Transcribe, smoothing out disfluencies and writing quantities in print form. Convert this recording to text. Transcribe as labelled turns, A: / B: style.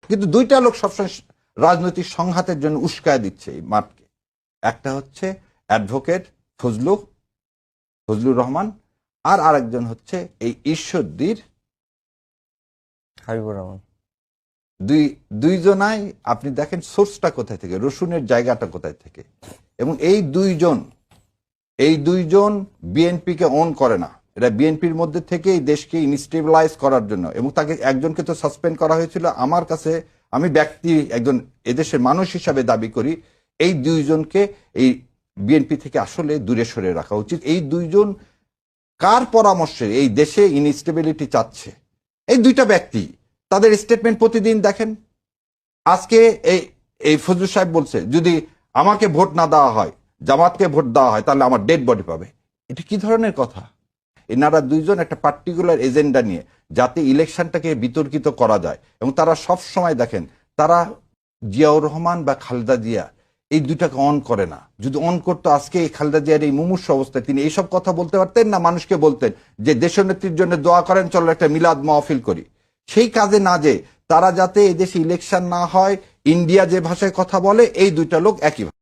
A: কিন্তু দুইটা লোক সবসময় রাজনৈতিক সংঘাতের জন্য উস্কায় দিচ্ছে এই মাঠকে। একটা হচ্ছে অ্যাডভোকেট ফজলুর রহমান, আর আরেকজন হচ্ছে এই ঈশ্বরদীর
B: হাবিবুর রহমান।
A: দুইজনাই আপনি দেখেন সোর্সটা কোথায় থেকে, রসুনের জায়গাটা কোথায় থেকে। এবং এই দুইজন বিএনপিকে অন করে না, এটা বিএনপির মধ্যে থেকে এই দেশকে ইনস্টেবিলাইজ করার জন্য। এবং তাকে একজনকে তো সাসপেন্ড করা হয়েছিল। আমার কাছে, আমি ব্যক্তি একজন এদেশের মানুষ হিসাবে দাবি করি এই দুইজনকে এই বিএনপি থেকে আসলে দূরে সরে রাখা উচিত। এই দুইজন কার পরামর্শে এই দেশে ইনস্টেবিলিটি চাচ্ছে? এই দুইটা ব্যক্তি, তাদের স্টেটমেন্ট প্রতিদিন দেখেন। আজকে এই ফজলুল সাহেব বলছে যদি আমাকে ভোট না দেওয়া হয়, জামাতকে ভোট দেওয়া হয়, তাহলে আমার ডেড বডি পাবে। এটা কি ধরনের কথা? এনারা দুইজন একটা পার্টিকুলার এজেন্ডা নিয়ে যাতে ইলেকশনটাকে বিতর্কিত করা যায়। এবং তারা সব সময় দেখেন, তারা জিয়াউর রহমান বা খালেদা জিয়া এই দুইটাকে অন করে না। যদি অন করতো আজকে এই খালেদা জিয়ার এই মুমূর্ষু অবস্থায় তিনি এইসব কথা বলতে পারতেন না, মানুষকে বলতেন যে দেশনেত্রীর জন্য দোয়া করেন, চলো একটা মিলাদ মাহফিল করি। সেই কাজে না যে তারা যাতে এদেশে ইলেকশন না হয়, ইন্ডিয়া যে ভাষায় কথা বলে, এই দুইটা লোক একই